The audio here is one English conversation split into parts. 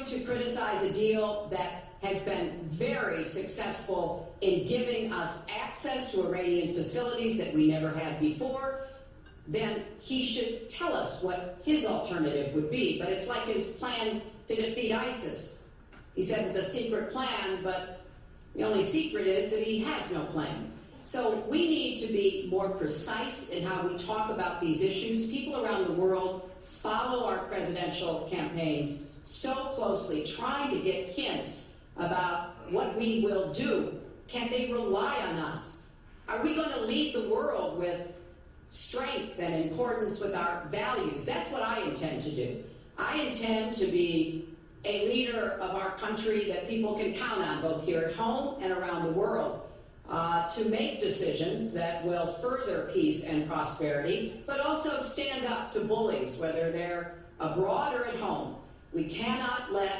going to criticize a deal that has been very successful in giving us access to Iranian facilities that we never had before, then he should tell us what his alternative would be. But it's like his plan to defeat ISIS. He says it's a secret plan, but the only secret is that he has no plan. So we need to be more precise in how we talk about these issues. People around the world follow our presidential campaigns so closely, trying to get hints about what we will do. Can they rely on us? Are we going to lead the world with strength and in accordance with our values? That's what I intend to do. I intend to be a leader of our country that people can count on, both here at home and around the world, to make decisions that will further peace and prosperity, but also stand up to bullies, whether they're abroad or at home. We cannot let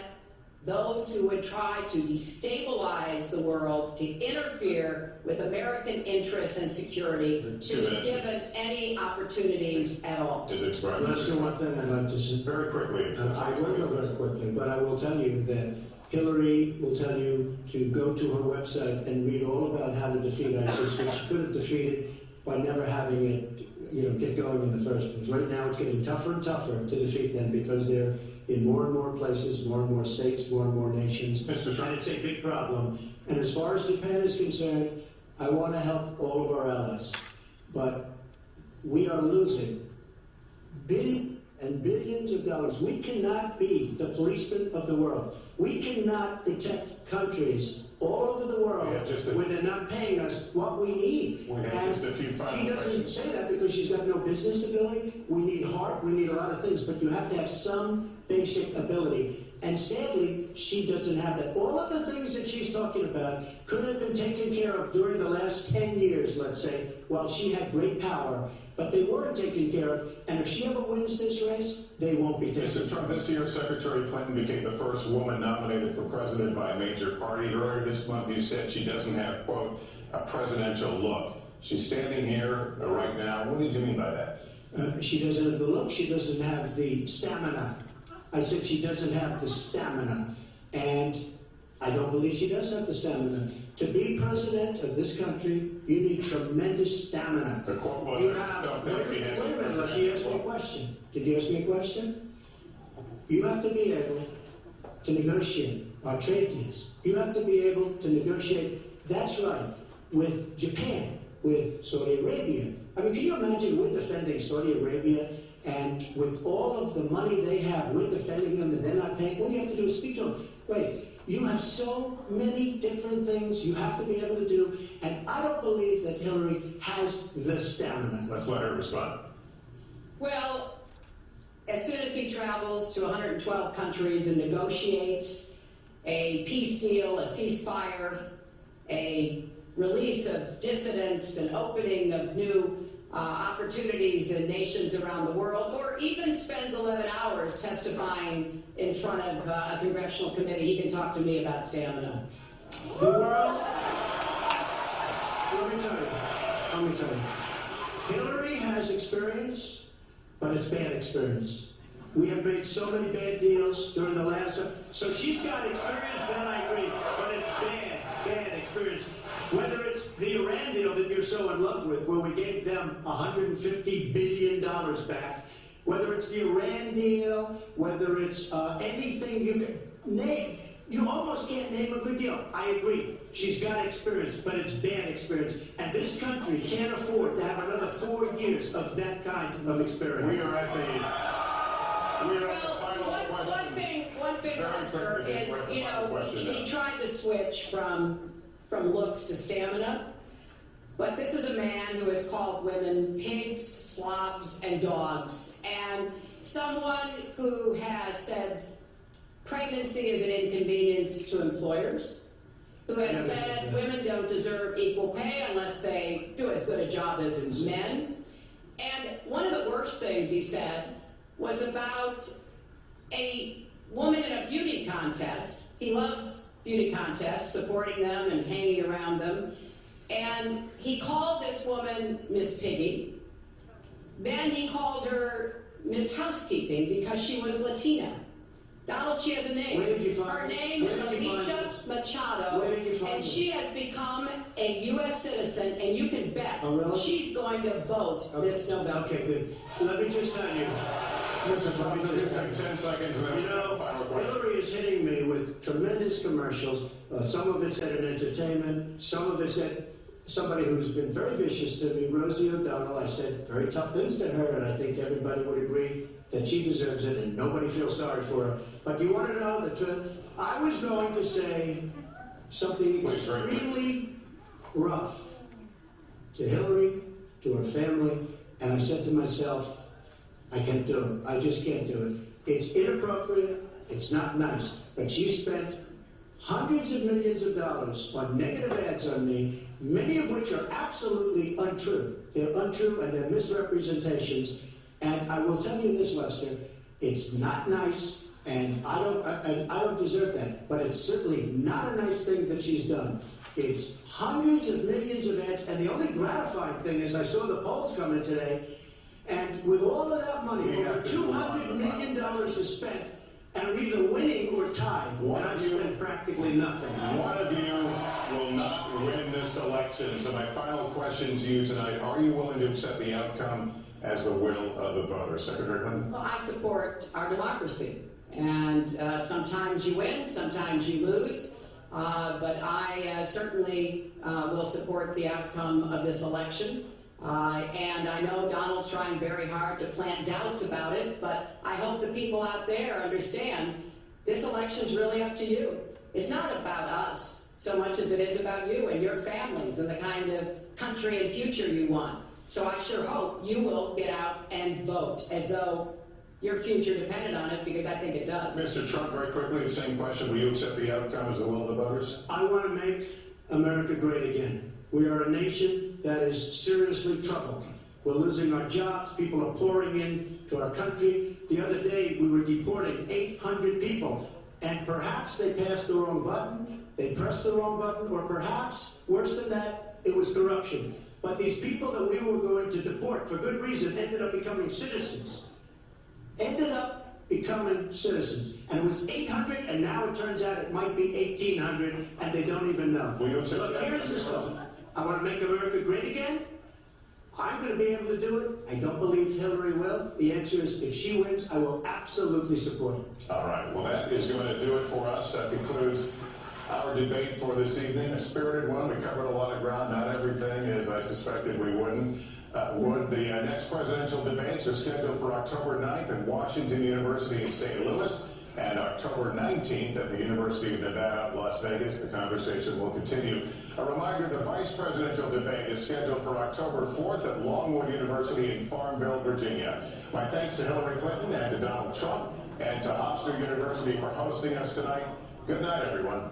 those who would try to destabilize the world, to interfere with American interests and security, to be given any opportunities at all. Let's do one thing I'd like to say. Very quickly. I will go very quickly, but I will tell you that Hillary will tell you to go to her website and read all about how to defeat ISIS, which she could have defeated by never having it, get going in the first place. Right now, it's getting tougher and tougher to defeat them because they're in more and more places, more and more states, more and more nations, and it's a big problem. And as far as Japan is concerned, I want to help all of our allies, but we are losing billions and billions of dollars. We cannot be the policemen of the world. We cannot protect countries all over the world where they're not paying us what we need. We have just a few final She doesn't say that because she's got no business ability. We need heart, we need a lot of things, but you have to have some basic ability. And sadly, she doesn't have that. All of the things that she's talking about could have been taken care of during the last 10 years, let's say, while she had great power. But they weren't taken care of. And if she ever wins this race, they won't be taken care of. Mr. Trump, this year, Secretary Clinton became the first woman nominated for president by a major party. Earlier this month, you said she doesn't have, quote, a presidential look. She's standing here right now. What did you mean by that? She doesn't have the look. She doesn't have the stamina. I said she doesn't have the stamina. And I don't believe she does have the stamina. To be president of this country, you need tremendous stamina. The court will Wait a minute, she asked me a question. Did you ask me a question? You have to be able to negotiate our trade deals. You have to be able to negotiate, that's right, with Japan, with Saudi Arabia. I mean, can you imagine we're defending Saudi Arabia, and with all of the money they have, we're defending them and they're not paying? All you have to do is speak to them. Wait, you have so many different things you have to be able to do, and I don't believe that Hillary has the stamina. Let's let her respond. Well, as soon as he travels to 112 countries and negotiates a peace deal, a ceasefire, a release of dissidents, an opening of new opportunities in nations around the world, or even spends 11 hours testifying in front of a congressional committee, he can talk to me about stamina. The world, let me tell you, Hillary has experience, but it's bad experience. We have made so many bad deals during the last, so she's got experience, then I agree, but it's bad experience. Whether it's the Iran deal that you're so in love with, where we gave them $150 billion back, whether it's the Iran deal, whether it's anything you can name, you almost can't name a good deal. I agree. She's got experience, but it's bad experience. And this country can't afford to have another 4 years of that kind of experience. We are at the final question. One thing, Oscar, is, he tried to switch from looks to stamina, but this is a man who has called women pigs, slobs, and dogs, and someone who has said pregnancy is an inconvenience to employers, who has said women don't deserve equal pay unless they do as good a job as men. And one of the worst things he said was about a woman in a beauty contest. He loves beauty contests, supporting them and hanging around them. And he called this woman Miss Piggy. Then he called her Miss Housekeeping because she was Latina. Donald, she has a name. Where did you find Her it? name Where is did you find Alicia this? Machado. Where did you find and it? she has become a U.S. citizen, and you can bet Oh, really? she's going to vote this November. Okay, good. Let me just tell you. Mr. Trump, I'm going to take 10 seconds and then You know, final question. Hillary is hitting me with tremendous commercials. Some of it's at an entertainment, some of it's at somebody who's been very vicious to me, Rosie O'Donnell. I said very tough things to her, and I think everybody would agree that she deserves it, and nobody feels sorry for her. But you want to know the truth? I was going to say something extremely rough to Hillary, to her family, and I said to myself, I can't do it. I just can't do it. It's inappropriate. It's not nice. But she spent hundreds of millions of dollars on negative ads on me, many of which are absolutely untrue. They're untrue and they're misrepresentations. And I will tell you this, Lester, it's not nice, and I don't deserve that. But it's certainly not a nice thing that she's done. It's hundreds of millions of ads, and the only gratifying thing is I saw the polls coming today. And with all of that money, over $200 million is spent, and I'm either winning or tied, and I've spent practically nothing. One of you will not win this election. So my final question to you tonight, are you willing to accept the outcome as the will of the voters? Secretary Clinton? Well, I support our democracy. And sometimes you win, sometimes you lose. But I certainly will support the outcome of this election. And I know Donald's trying very hard to plant doubts about it, but I hope the people out there understand this election's really up to you. It's not about us so much as it is about you and your families and the kind of country and future you want. So I sure hope you will get out and vote as though your future depended on it, because I think it does. Mr. Trump, very quickly, the same question. Will you accept the outcome as the will of the voters? I want to make America great again. We are a nation that is seriously troubled. We're losing our jobs. People are pouring into our country. The other day, we were deporting 800 people, and perhaps they passed the wrong button, they pressed the wrong button, or perhaps, worse than that, it was corruption. But these people that we were going to deport for good reason ended up becoming citizens. Ended up becoming citizens. And it was 800, and now it turns out it might be 1,800, and they don't even know. Will you accept Look, that? here's the story. I want to make America great again. I'm going to be able to do it. I don't believe Hillary will. The answer is, if she wins, I will absolutely support her. All right. Well, that is going to do it for us. That concludes our debate for this evening. A spirited one. We covered a lot of ground. Not everything, as I suspected we wouldn't. The next presidential debates are scheduled for October 9th at Washington University in St. Louis and October 19th at the University of Nevada, Las Vegas. The conversation will continue. A reminder, the vice presidential debate is scheduled for October 4th at Longwood University in Farmville, Virginia. My thanks to Hillary Clinton and to Donald Trump and to Hofstra University for hosting us tonight. Good night, everyone.